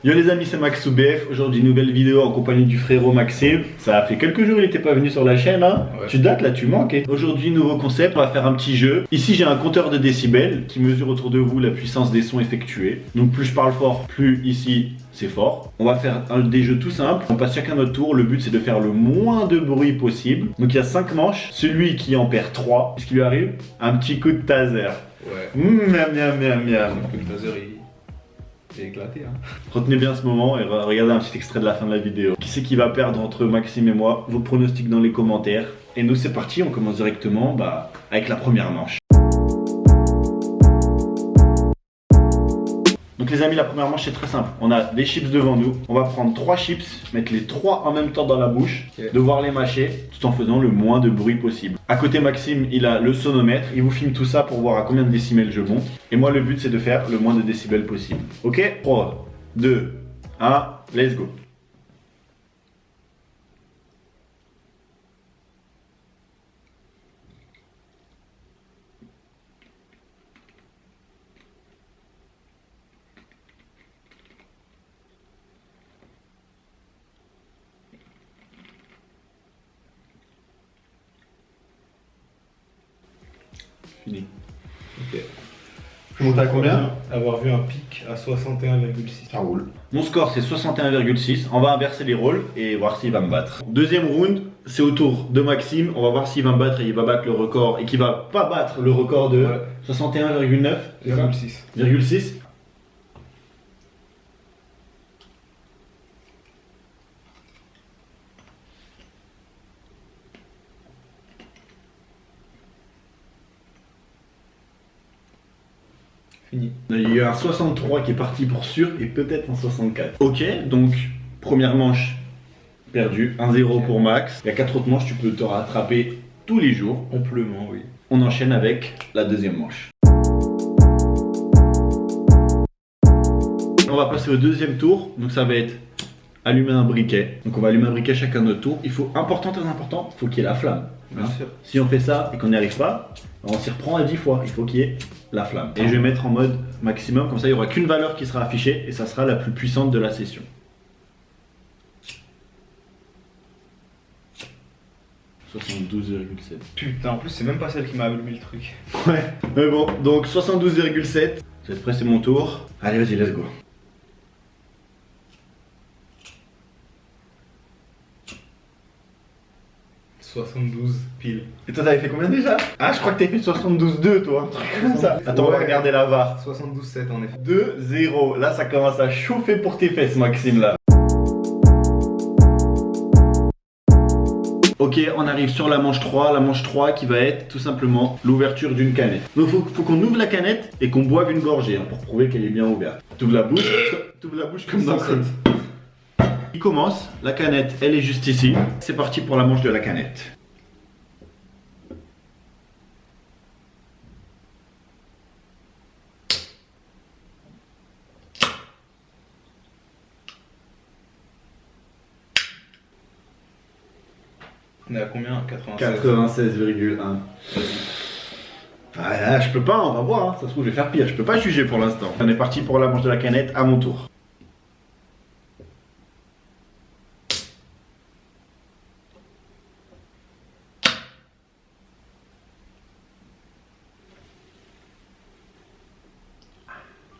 Yo les amis, c'est Max sous BF. Aujourd'hui, nouvelle vidéo en compagnie du frérot Maxime. Ça a fait quelques jours, il n'était pas venu sur la chaîne. Hein. Ouais. Tu dates là, tu manques. Hein. Aujourd'hui, nouveau concept, on va faire un petit jeu. Ici, j'ai un compteur de décibels qui mesure autour de vous la puissance des sons effectués. Donc, plus je parle fort, plus ici c'est fort. On va faire des jeux tout simples. On passe chacun notre tour. Le but, c'est de faire le moins de bruit possible. Donc, il y a 5 manches. Celui qui en perd 3, qu'est-ce qui lui arrive? Un petit coup de taser. Ouais. Miam, miam, miam, miam. Le taser, il est éclaté. Hein. Retenez bien ce moment et regardez un petit extrait de la fin de la vidéo. Qui c'est qui va perdre entre Maxime et moi? Vos pronostics dans les commentaires. Et nous, c'est parti. On commence directement avec la première manche. Donc les amis, la première manche c'est très simple. On a des chips devant nous. On va prendre 3 chips, mettre les 3 en même temps dans la bouche, devoir les mâcher tout en faisant le moins de bruit possible. À côté Maxime, il a le sonomètre. Il vous filme tout ça pour voir à combien de décibels je monte. Et moi le but c'est de faire le moins de décibels possible. Ok? 3, 2, 1, let's go. Fini. Ok. Je monte à combien? Avoir vu un pic à 61,6. Ça roule. Mon score c'est 61,6. On va inverser les rôles et voir s'il va me battre. Deuxième round, c'est au tour de Maxime. On va voir s'il va me battre et il va battre le record et qu'il va pas battre le record de 61,9. 6. Fini. Il y a eu un 63 qui est parti pour sûr et peut-être un 64. Ok, donc première manche perdue, 1-0 pour Max. Il y a 4 autres manches, tu peux te rattraper tous les jours. Amplement, oui. On enchaîne avec la deuxième manche. On va passer au deuxième tour, donc ça va être allumer un briquet. Donc on va allumer un briquet chacun notre tour. Il faut, important, très important, il faut qu'il y ait la flamme. Bien sûr. Si on fait ça et qu'on n'y arrive pas, on s'y reprend à 10 fois. Il faut qu'il y ait la flamme. Et je vais mettre en mode maximum, comme ça il n'y aura qu'une valeur qui sera affichée et ça sera la plus puissante de la session. « 72,7. » Putain, en plus c'est même pas celle qui m'a allumé le truc. Ouais, mais bon, donc 72,7. Vous êtes prêts, c'est mon tour. Allez, vas-y, let's go. « 72 pile. » Et toi, t'avais fait combien déjà? Ah, je crois que t'avais fait 72,2 toi, un truc comme ça. Attends, on va regarder la VAR. 72,7 en effet. 2-0. Là, ça commence à chauffer pour tes fesses, Maxime, là. Ok, on arrive sur la manche 3. La manche 3 qui va être tout simplement l'ouverture d'une canette. Donc, faut qu'on ouvre la canette et qu'on boive une gorgée hein, pour prouver qu'elle est bien ouverte. T'ouvres la bouche comme dans le. Il commence, la canette, elle est juste ici. C'est parti pour la manche de la canette. On est à combien? 96,1. Ah, je peux pas, on va voir, hein. Ça se trouve je vais faire pire, je peux pas juger pour l'instant. On est parti pour la manche de la canette, à mon tour.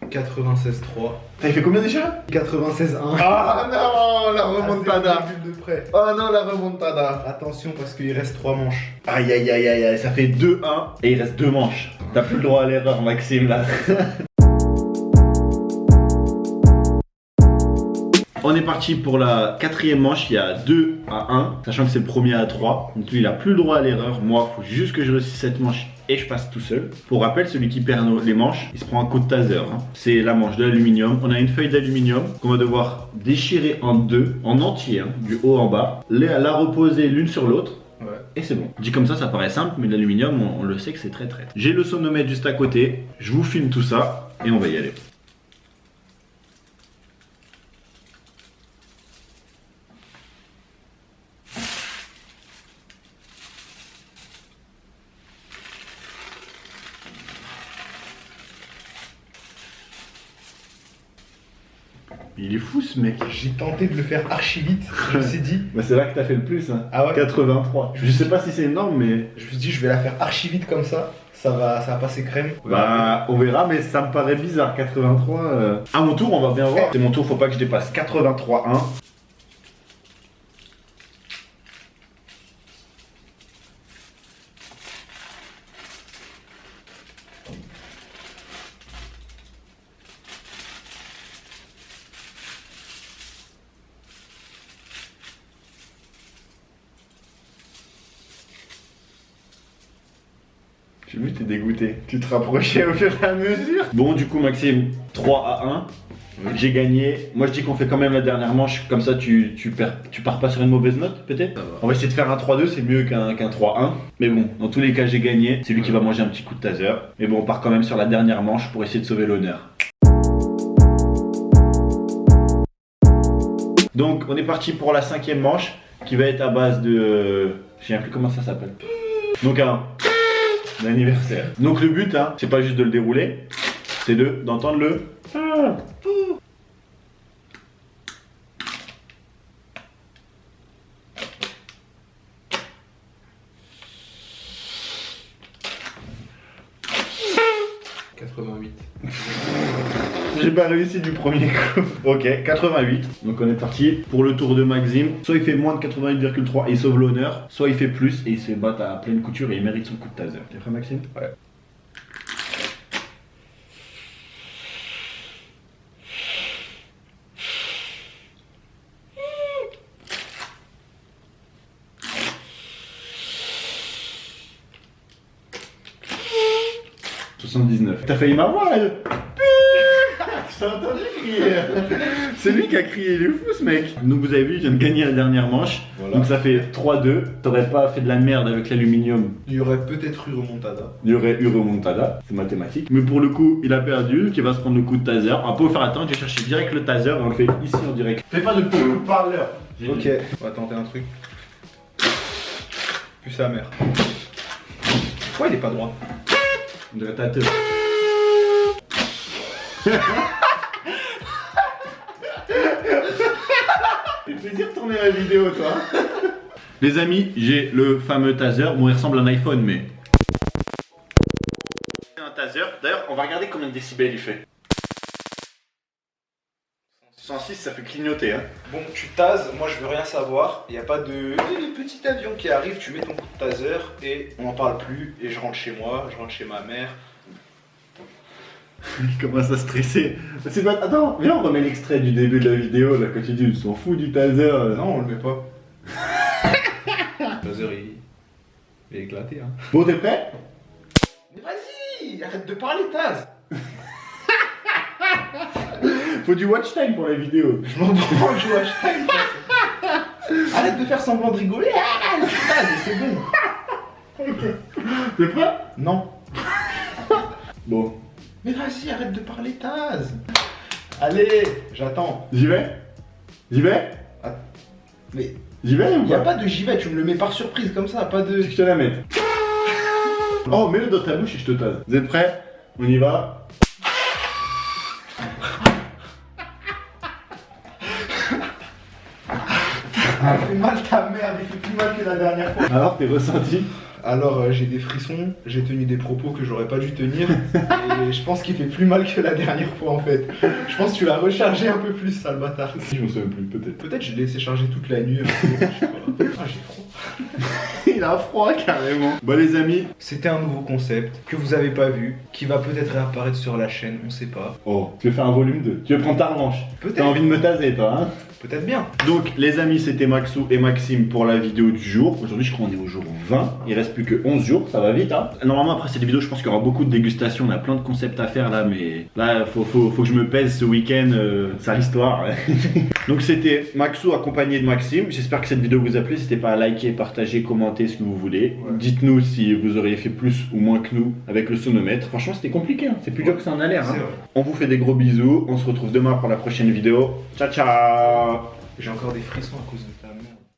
« 96,3. » T'avais fait combien déjà? 96,1. Ah non, la remontada. De près. Oh non, la remontada. Attention parce qu'il reste 3 manches. Aïe aïe aïe aïe aïe, ça fait 2-1 et il reste 2 manches. T'as plus le droit à l'erreur, Maxime, là. On est parti pour la quatrième manche, il y a 2-1, sachant que c'est le premier à 3. Donc lui, il a plus le droit à l'erreur. Moi, il faut juste que je réussisse cette manche et je passe tout seul. Pour rappel, celui qui perd les manches, il se prend un coup de taser. Hein. C'est la manche d'aluminium. On a une feuille d'aluminium qu'on va devoir déchirer en deux, en entier, hein, du haut en bas. La reposer l'une sur l'autre. Ouais. Et c'est bon. Dit comme ça paraît simple, mais l'aluminium, on le sait que c'est très très. J'ai le sonomètre juste à côté. Je vous filme tout ça et on va y aller. Il est fou ce mec. J'ai tenté de le faire archi vite. Je me suis dit. Bah c'est là que t'as fait le plus hein. Ah ouais. 83. Je sais pas si c'est énorme mais. Je me suis dit, je vais la faire archi vite comme ça. Ça va passer crème. Bah on verra mais ça me paraît bizarre 83. À mon tour on va bien voir. C'est mon tour, faut pas que je dépasse 83,1. J'ai vu, t'es dégoûté. Tu te rapprochais au fur et à mesure. Bon, du coup, Maxime, 3-1. Oui. J'ai gagné. Moi, je dis qu'on fait quand même la dernière manche. Comme ça, tu pars pas sur une mauvaise note, peut-être. On va essayer de faire un 3-2, c'est mieux qu'un 3-1. Mais bon, dans tous les cas, j'ai gagné. C'est lui qui va manger un petit coup de taser. Mais bon, on part quand même sur la dernière manche pour essayer de sauver l'honneur. Donc, on est parti pour la 5e manche qui va être à base de. Je sais plus comment ça s'appelle. Donc, un anniversaire. Donc le but, hein, c'est pas juste de le dérouler, c'est d'entendre le. J'ai pas réussi du premier coup. Ok, 88. Donc on est parti pour le tour de Maxime. Soit il fait moins de 88,3 et il sauve l'honneur, soit il fait plus et il se bat à pleine couture et il mérite son coup de taser. T'es prêt Maxime? Ouais. T'as failli m'avoir là. J'ai entendu crier. C'est lui qui a crié, il est fou ce mec. Donc vous avez vu, il vient de gagner la dernière manche. Voilà. Donc ça fait 3-2. T'aurais pas fait de la merde avec l'aluminium. Il y aurait peut-être eu remontada. Il y aurait eu remontada, c'est mathématique. Mais pour le coup, il a perdu, donc il va se prendre le coup de taser. On peut faire attendre, j'ai cherché direct le taser et on le fait ici en direct. Fais pas de parleur. Ok, on va tenter un truc. Plus sa mère. Pourquoi il est pas droit? On dirait tâteux. C'est plaisir de tourner la vidéo, toi. Les amis, j'ai le fameux taser. Bon, il ressemble à un iPhone, mais. C'est un taser. D'ailleurs, on va regarder combien de décibels il fait. 106, ça fait clignoter, hein. Bon, tu tases, moi je veux rien savoir. Il n'y a pas de petit avion qui arrive, tu mets ton coup de taser et on n'en parle plus. Et je rentre chez moi, je rentre chez ma mère. Il commence à stresser. C'est pas... Attends, viens, on remet l'extrait du début de la vidéo là quand tu dis ils s'en fout du taser. Non, on le met pas. Le taser il est éclaté, hein. Bon, t'es prêt? Mais vas-y, arrête de parler, Taz. Faut du watch time pour la vidéo. Je m'en branle du watch time. Arrête de faire semblant de rigoler. Ah, Taz, c'est bon. Ok. T'es prêt? Non. Bon. Mais vas-y, arrête de parler, Taz. Allez, j'attends. J'y vais? J'y vais? Ah, mais j'y vais ou pas? Y'a pas de j'y vais, tu me le mets par surprise comme ça, pas de... Je te la mette. Oh, mets-le dans ta bouche et je te tase. Vous êtes prêts? On y va? Ah, fait mal ta merde, il fait plus mal que la dernière fois. Alors, t'es ressenti? Alors, j'ai des frissons, j'ai tenu des propos que j'aurais pas dû tenir, et je pense qu'il fait plus mal que la dernière fois en fait. Je pense que tu l'as rechargé un peu plus, sale bâtard. Je me souviens plus, peut-être. Peut-être je l'ai laissé charger toute la nuit. Je sais pas. Ah, j'ai froid. Il a froid carrément. Bon les amis, c'était un nouveau concept que vous avez pas vu, qui va peut-être réapparaître sur la chaîne, on sait pas. Oh, tu veux faire un volume 2? Tu veux prendre ta revanche? Peut-être. T'as envie de me taser toi, hein? Peut-être bien. Donc les amis, c'était Maxou et Maxime pour la vidéo du jour. Aujourd'hui je crois qu'on est au jour 20. Il reste plus que 11 jours, ça va vite hein. Normalement après cette vidéo je pense qu'il y aura beaucoup de dégustations. On a plein de concepts à faire là, mais là faut que je me pèse ce week-end, sale histoire. Donc c'était Maxou accompagné de Maxime. J'espère que cette vidéo vous a plu. N'hésitez pas à liker, partager, commenter ce que vous voulez. Ouais. Dites-nous si vous auriez fait plus ou moins que nous avec le sonomètre. Franchement c'était compliqué hein. C'est plus dur que ça en a l'air hein. On vous fait des gros bisous. On se retrouve demain pour la prochaine vidéo. Ciao ciao. J'ai encore des frissons à cause de ta mère.